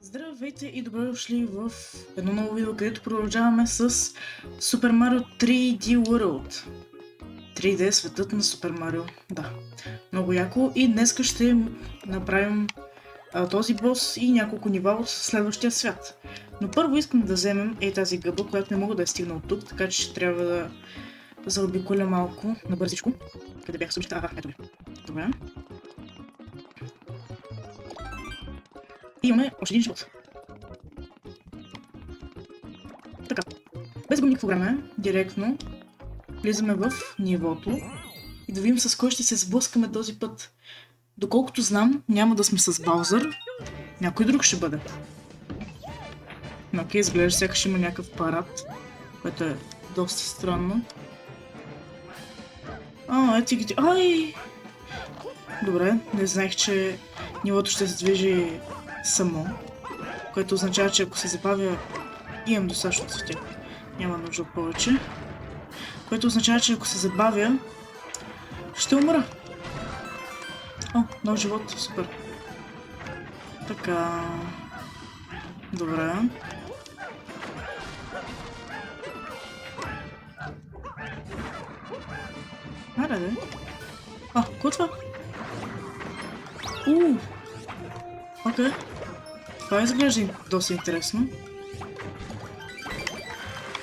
Здравейте и добре дошли в едно ново видео, където продължаваме с Super Mario 3D World. 3D светът на Super Mario. Да, много яко. И днес ще направим този бос и няколко нива от следващия свят. Но първо искам да вземем тази гъба, която не мога да я стигна от тук, така че ще трябва да заобиколя малко на бързичко. Къде бях също? Ето ви. Добре. И имаме още един живот. Така, без губим никакво време, директно влизаме в нивото и да видим с кой ще се сблъскаме този път. Доколкото знам, няма да сме с Баузър, някой друг ще бъде. Но окей, изглежда сякаш има някакъв парад, което е доста странно. Ето ги... Ай! Добре, не знаех, че нивото ще се движи само, което означава, че ако се забавя, имам достатъчно цветя. Няма нужда от повече. Което означава, че ако се забавя, ще умра. О, нов живот, супер. Така... Добре. Аре, де? Какво е това? Окей. Това изглежда доста интересно.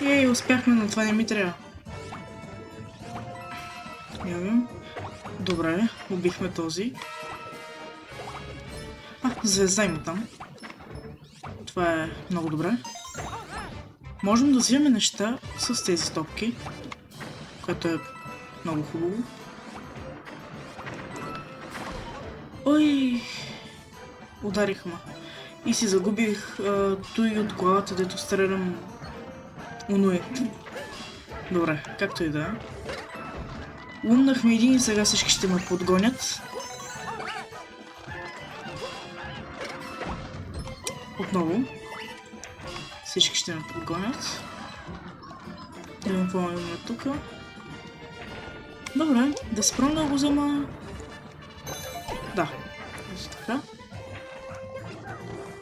Ей, успяхме, но това не ми трябва. Явим. Добре, убихме този. Звезда има там. Това е много добре. Можем да вземем неща с тези топки, което е много хубаво. Ой! Ударих ме. И си загубих той от главата, дето стрелям Унуи. Добре, както и да е. Лумнахме един и сега всички ще ме подгонят. Отново. Всички ще ме подгонят. Да видим какво имаме тук. Добре, да спрем да го взема. Да, ето така.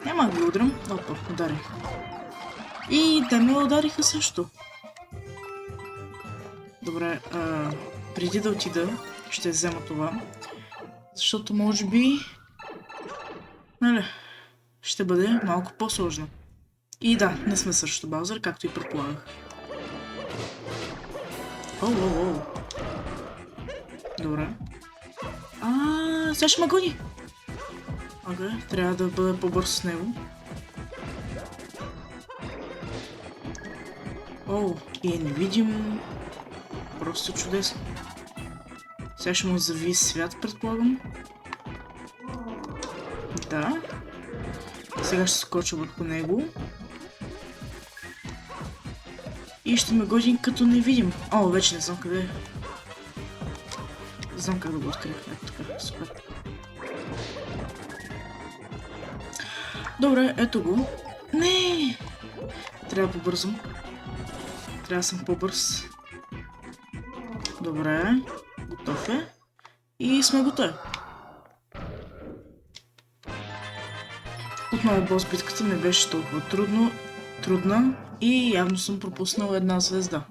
Няма да ги удрям. Опа, ударих. И те ме удариха също. Добре, преди да отида, ще взема това. Защото може би... Нали, ще бъде малко по-сложно. И да, не сме срещу Баузър, както и предполагах. Оу. Добре. Сега ще ме гони! Окей, трябва да бъда по-бърз с него. И е невидим. Просто чудесно. Сега ще му зави свят, предполагам. Да. Сега ще скоча върху него. И ще ме годи като невидим. Вече не знам къде е. Знам как да го открия. Ето така, супер. Добре, ето го. Не! Трябва по-бързо. Трябва да съм по-бърз. Добре. Готов е. И сме готови. Отново бос битката не беше толкова трудна и явно съм пропуснал една звезда.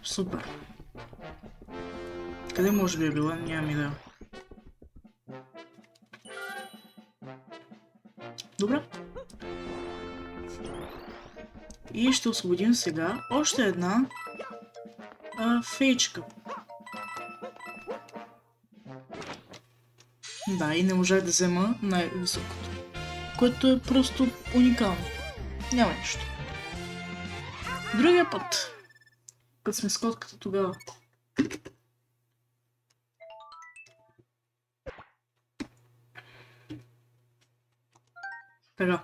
Супер. Къде може би е била? Нямам идея. Добре. И ще освободим сега още една фейчка. Да, и не можах да взема най-високото. Което е просто уникално. Няма нищо. Другия път. Като сме с котката тогава. Така.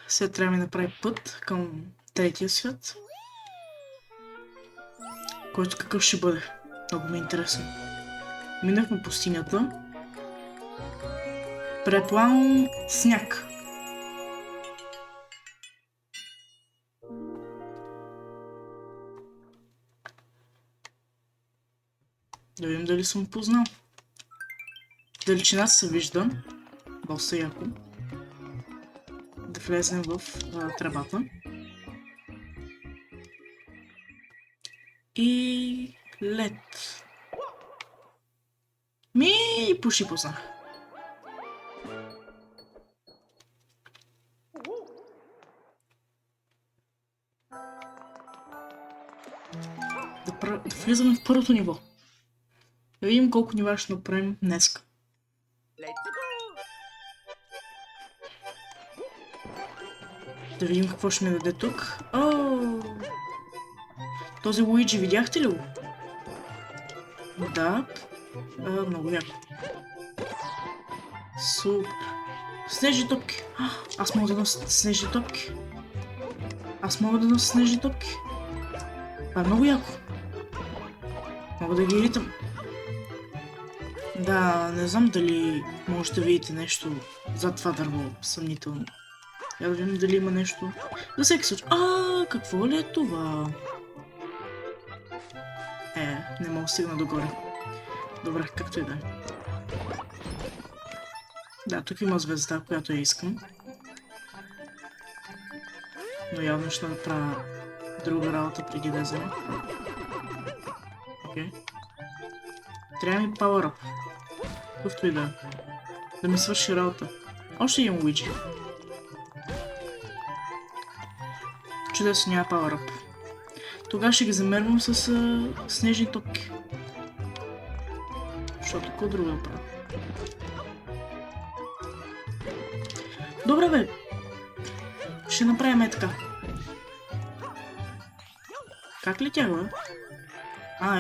Сега трябва да ми направи път към третия свят. Който какъв ще бъде. Много ми е интересно. Минахме пустинята. Предполагам сняг. Да видим дали съм познал. Далечината се вижда. Доста яко. Да влезем в тръбата. И лед. Почти познах. Да влизаме в първото ниво. Да видим колко нива ще направим днеска. Да видим какво ще ми даде тук. Този Луиджи видяхте ли го? Да. Много яко. Супер. Снежни топки. Аз мога да нося снежни топки. Това е много яко. Мога да ги ритам. Да, не знам дали може да видите нещо зад това дърво. Съмнително. Я да видим дали има нещо. За всеки случай. Какво ли е това? Не мога да стигна догоре. Добре, както и да е. Да, тук има звезда, която я искам. Но явно ще направя друга работа преди да взема. Окей. Трябва ми Power Up. Какъвто и да е. Да ми свърши работа. Още имам Уиджи. Чудесно, няма Power Up. Тогава ще ги замервам с снежни топки. Защото какво друго да правя? Добре бе! Ще направим така. Как летях бе?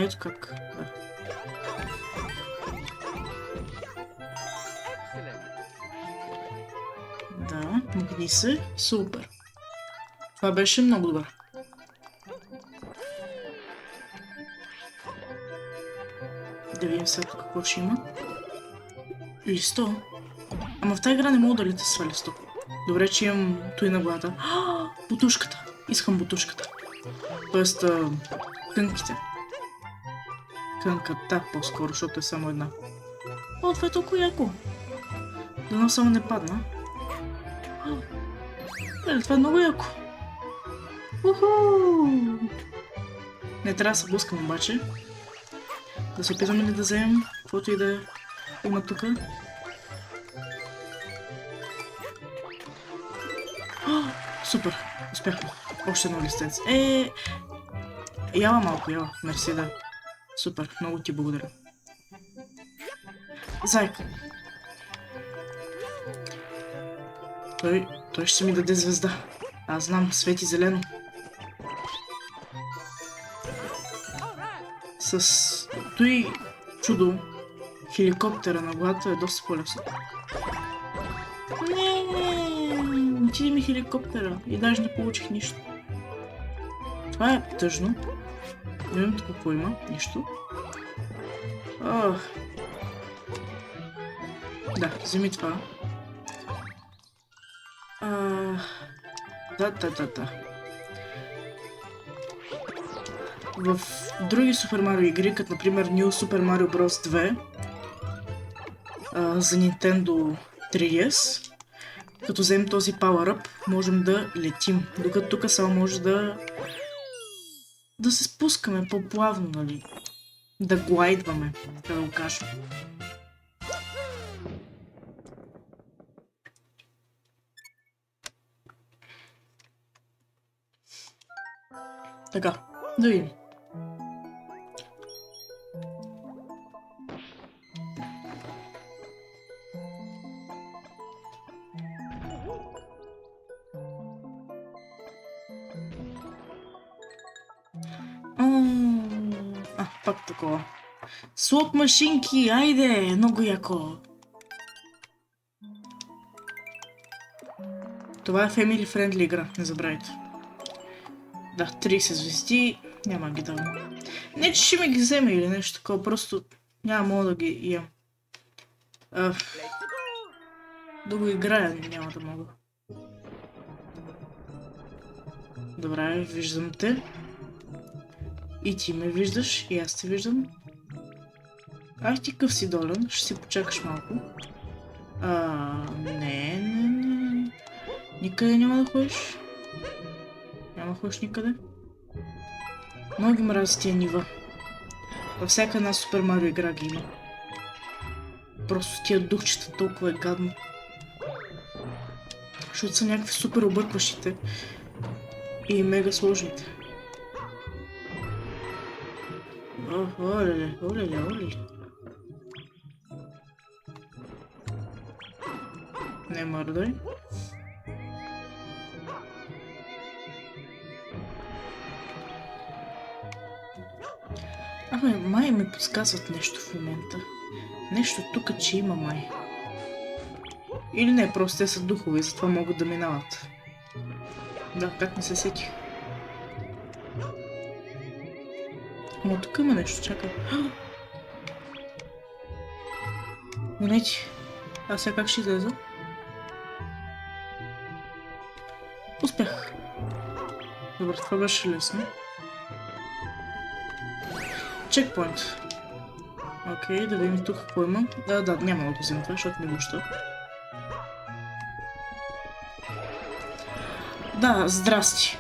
Ето как. Да, мъгни се. Супер. Това беше много добре. Да видим сега какво ще има. Листо. Ама в тази игра не мога да лета с листо. Добре, че имам той на главата. Бутушката. Искам бутушката. Тоест, кънките. Кънката по-скоро, защото е само една. Това е толкова яко. Дано само не падна. Това е много яко. Не трябва да се блъскам обаче. Да се опитаме ли да вземем каквото и да има тук. Супер, успяхме. Още едно листец. Яла малко, яла. Мерси, да. Супер, много ти благодаря. Зайка. Той ще ми даде звезда. Аз знам, свети зелено. С той чудо, хеликоптера на главата е доста по-лесно. Не, отиде ми хеликоптера и даже не получих нищо. Това е тъжно. Не виждам какво има. Нищо. Да, вземи това. Да. В други Super Mario игри, като например New Super Mario Bros. 2 за Nintendo 3DS, като вземем този Power Up, можем да летим. Докато тук само може да се спускаме по-плавно, нали? Да глайдваме, така да го кажем. Така, да видим. Пак такова. Слот машинки, айде, много яко. Това е Family Friendly игра, не забравяйте. Да, 30 звезди, няма ги давам. Не, че ще ми ги вземе или нещо такова, просто няма да ги ям. Да го играя, няма да мога. Добре, виждам те. И ти ме виждаш, и аз те виждам. Ай ти къв си долен, ще си почакаш малко. Не. Никъде няма да ходиш. Няма да ходиш никъде. Много ги мразя тия нива. Във всяка една Супер Марио игра ги има. Просто тия духчета толкова е гадно. Защото са някакви супер объркващите. И мега сложните. Оле. Не мърдай. Май ми подсказват нещо в момента. Нещо тук, че има май. Или не, просто те са духове и затова могат да минават. Да, как не се сетих. Но тук има нещо, чакай. Монети. Аз сега как ще излеза? Успях. Добре, това беше лесно. Чекпоинт. Окей, да видим тук какво има. Да, няма да го взема това, защото не го що. Да, здрасти.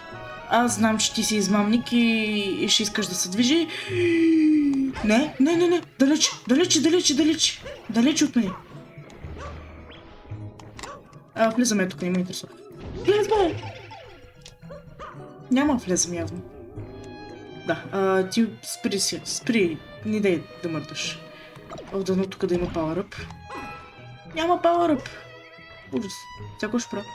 Аз знам, че ти си измамник и ще искаш да се движи. Не. Далеч от мен. Влизаме тук, не ме интересува. Влезме! Няма влезем явно. Да, ти спри, не дай да мърдаш. Дано тук да има power-up. Няма power-up! Ужас, всяко ще правя.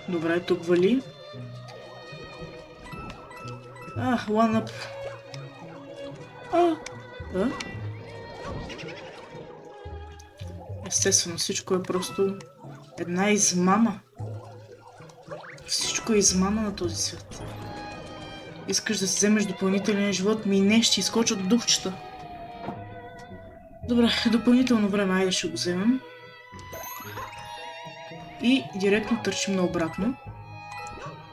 Добре, тук вали. One up. Естествено, всичко е просто една измама. Всичко е измама на този свят. Искаш да си вземеш допълнителен живот, не, ще изкочат духчета. Добре, допълнително време, айде ще го вземем. И директно търчим наобратно.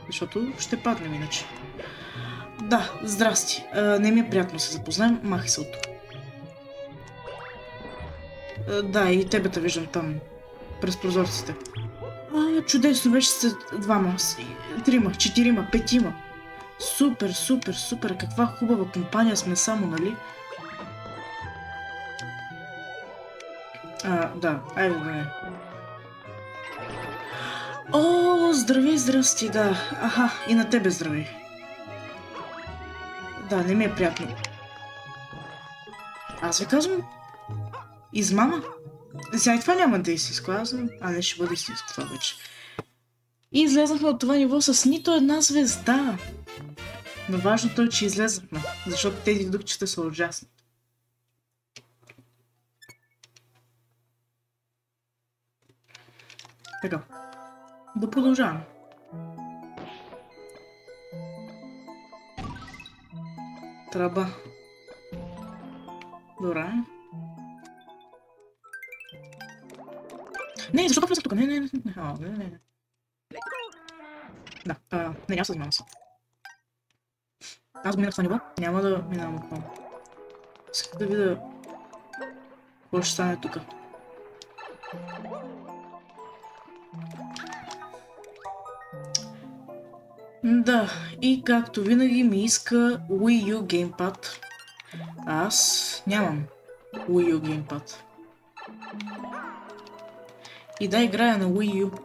Защото ще паднем иначе. Да, здрасти. Не ми е приятно да се запознаем, махай се от тук. Да, и тебе те виждам там, през прозорците. Чудесно, вече сте двама, трима, четирима, петима. Супер, каква хубава компания сме само, нали? Да, айде да не. Здравей, здрасти, да. И на тебе здравей. Да, не ми е приятно. Аз ви казвам, измама. Сега и това няма да е истинско, не ще бъде истинско това вече. И излезнахме от това ниво с нито една звезда. Но важното е, че излезнахме, защото тези духчета са ужасни. Така. Да продължаваме. Траба. Добре. Не, защо влезах тук? Не. Да, няма се занимавам се. Аз го минах това ниво, няма да минавам отново. Исках да видя какво ще стане тук. Да, и както винаги ми иска Wii U геймпад. Аз нямам Wii U геймпад. И да играя на Wii U.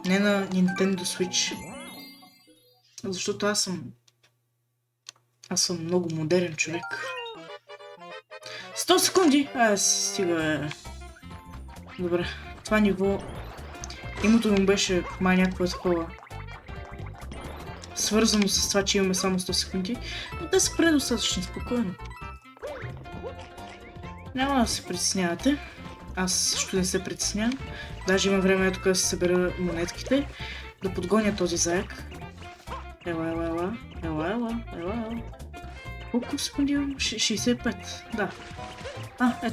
Не на Nintendo Switch. Защото аз съм много модерен човек. 100 секунди! Стига. Добре, това ниво... Името му беше май някакво такова. Свързано с това, че имаме само 100 секунди. Но те са предостатъчни, спокойно. Няма да се притеснявате. Аз също не се притеснявам. Даже има време тук да се събера монетките. Да подгоня този заек. Ела. Колко секунди имам? 65. Да.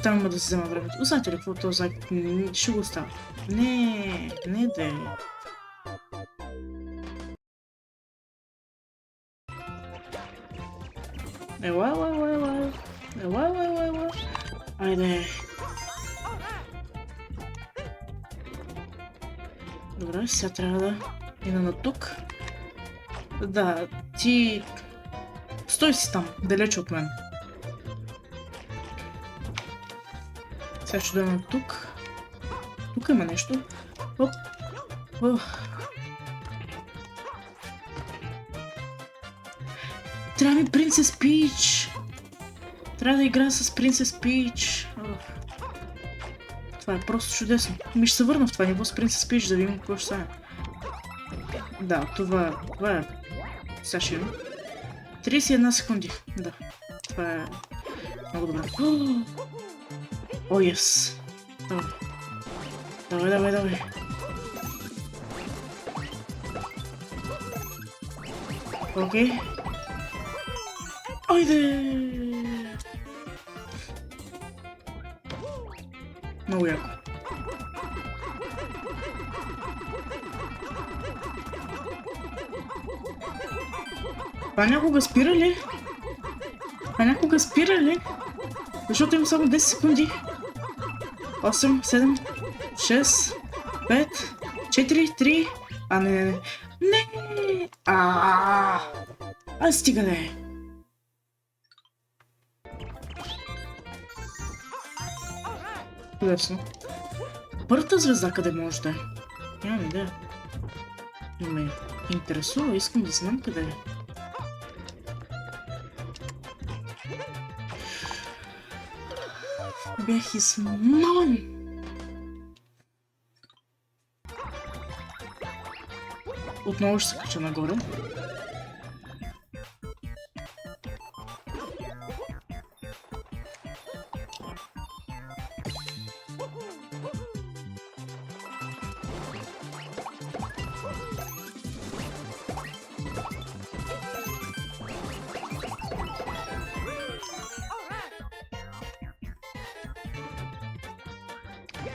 Там има да се взема времето. Знаете ли какво този заек? Ще го оставя. Не де. Ела, ела, ела, ела. Ела, ела, ела, ела. Айде. Добре, сега трябва да мина на тук. Да, ти... Стой си там, далеч от мен. Сега ще дойдем тук. Тук има нещо. Оп. Трябва ми Принцес Пич! Трябва да играя с Принцес Пич. Това е просто чудесно. Ми ще се върна в това ниво с Принцес Пич, да видим какво ще стане. Да, това е... Сега ще имам. 31 секунди. Да. Това е много добре. О, ес! Давай. Давай. Окей. Айде! Много яко. Това някога спира ли? Защото имам само 10 секунди. 8, 7, 6, 5, 4, 3... Не! Стига не! Лесно. Първата звезда къде може да е? Нямам идея. Но ме интересува, искам да знам къде е. Бях измаман! Отново ще се кача нагоре.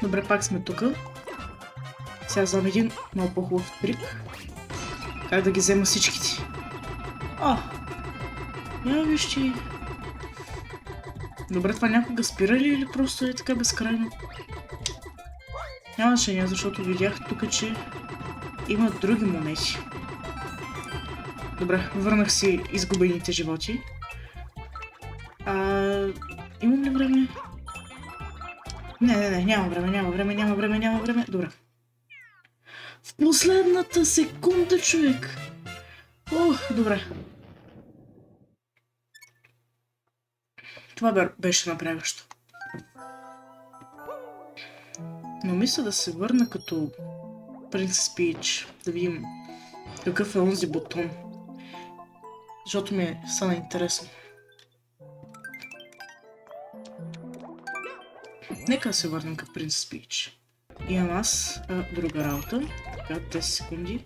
Добре, пак сме тук. Сега знам един много по-хубав трик. Как да ги взема всичките. Виж ти. Добре, това някога спира ли или просто е така безкрайно? Няма значение, защото видях тук, че има други монети. Добре, върнах си изгубените животи. Имам ли време? Не, няма време. Добре. В последната секунда, човек! Добре. Това беше напрягащо. Но мисля да се върна като Принцес Пич, да видим какъв е онзи бутон. Защото ми стана интересно. Нека се върнем към Принцес Пич. Имам аз друга работа. Така, 10 секунди.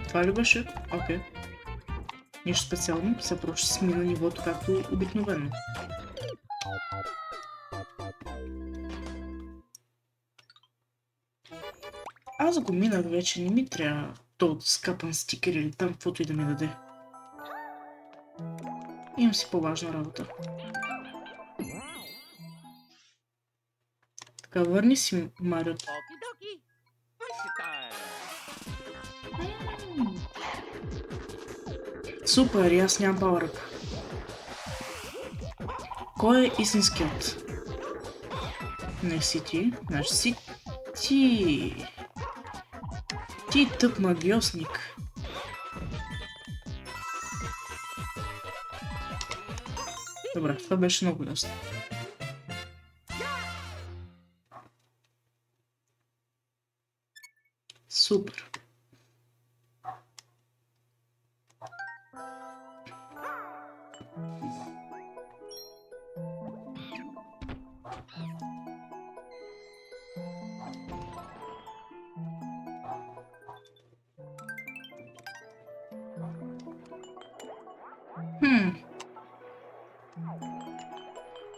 Това ли беше? Окей. Нищо специално, сега просто ще смина нивото както обикновено. Аз го минах вече, не ми трябва този скапан стикер или там каквото и да ми даде. Имам си по-важна работа. Така, върни си Марио. Супер, аз нямам пауър-ъп. Кой е истинският? Не си ти, значи си ти. Ти тъп магиосник. Добре, това беше много лесно. Супер.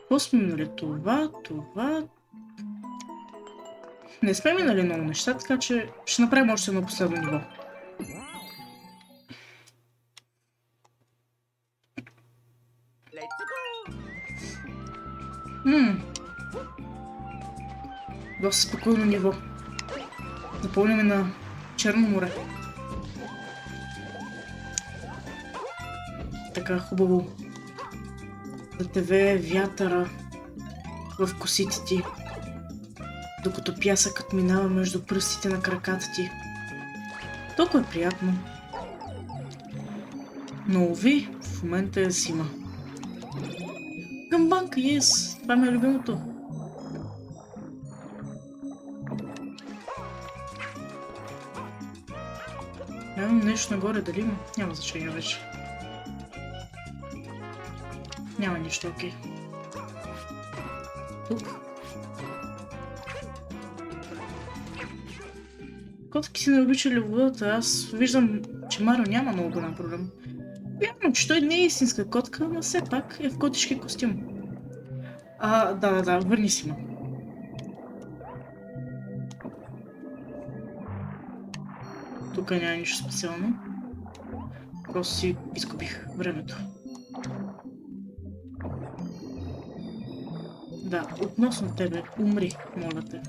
Какво сме минали? Това... Не сме минали много неща, така че ще направим още едно последно ниво. Доста спокойно ниво. Напомняме на Черно море. Така хубаво да те вее вятъра в косите ти, докато пясъкът минава между пръстите на краката ти. Толкова е приятно. Но уви, в момента е зима. Гамбанка, това ми е любимото. Нямам нещо нагоре, дали има? Няма значение вече. Няма нищо, окей. Тук. Котки си не обичали водата, аз виждам, че Марио няма много голям проблем. Вярно, че той не е истинска котка, но все пак е в котишки костюм. Да, върни си ма. Тук няма нищо специално. Просто си изгубих времето. Да, относно тебе, умри, моля те.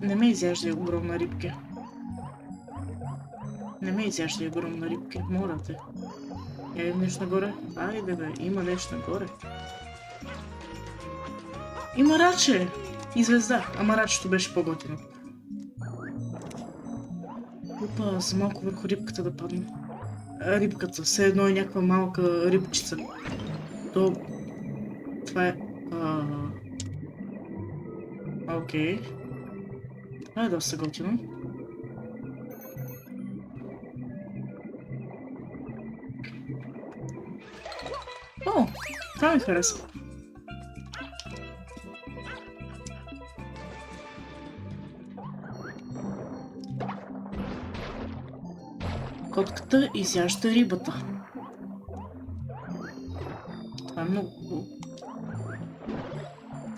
Не ме изяждай, огромна рибка. Не ме изяждай, огромна рибка, моля те. Има нещо нагоре? Айде бе, има нещо нагоре. Има раче! И звезда, ама рачето беше по-готино. Опа, за малко върху рибката да падна. Рибката, все едно е някаква малка рибчица. Това е... Окей. Това е доста готино. О, това ми харесва. Котката изяжда рибата. Това е много хубаво.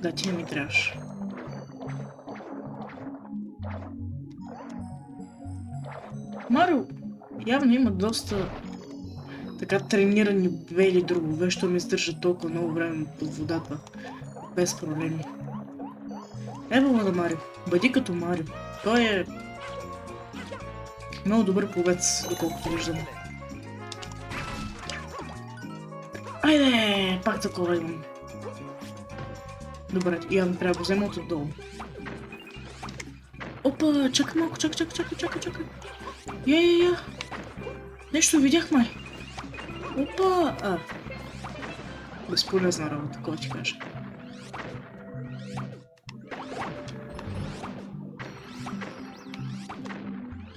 Да, ти не ми трябваше. Марио явно има доста така тренирани бели дробове, що ми издържа толкова много време под водата. Без проблеми. Ево на Марио. Бъди като Марио. Той е много добър пловец, доколкото виждам. Айде! Пак такова имам. Добре, явно трябва да го взема от отдолу. Опа, чакай малко, чакай. Я. Нещо видях, май. Опа! Безполезна работа, кой ти кажа.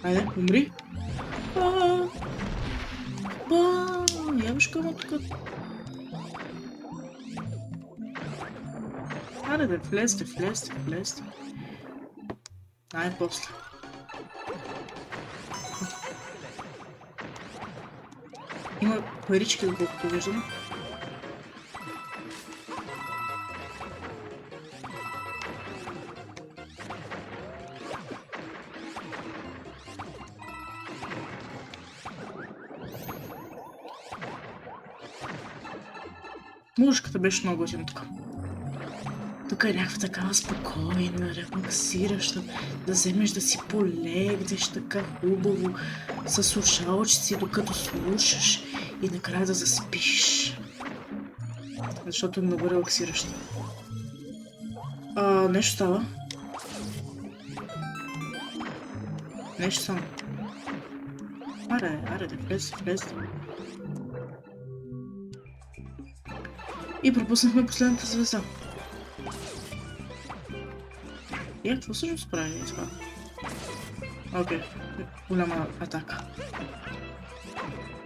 Айде, умри. Ябушка му тук. Аре да влезте. Най-после. Има парички, доколкото виждам. Музиката беше много готина тук. Тук е някаква такава спокойна, релаксираща, да вземеш да си полегнеш така хубаво, с слушалчици, докато слушаш и накрая да заспиш. Защото е много релаксиращо. Нещо става. Нещо само. Аре, да влез. И пропуснахме последната звезда. Какво всъщност прави това? Окей, голяма атака.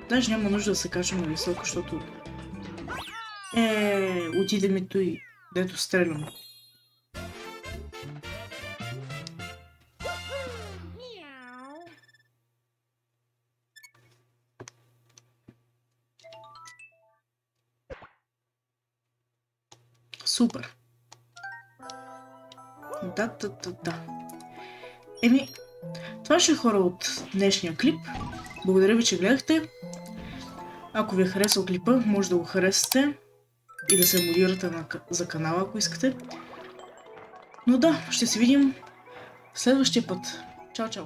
Даже няма нужда да се качвам на високо, защото... отиде ми той, дето стрелям. Супер. Да. Това ще е хора от днешния клип. Благодаря ви, че гледахте. Ако ви е харесал клипа, може да го харесате и да се абонирате за канала, ако искате. Но да, ще се видим следващия път. Чао, чао!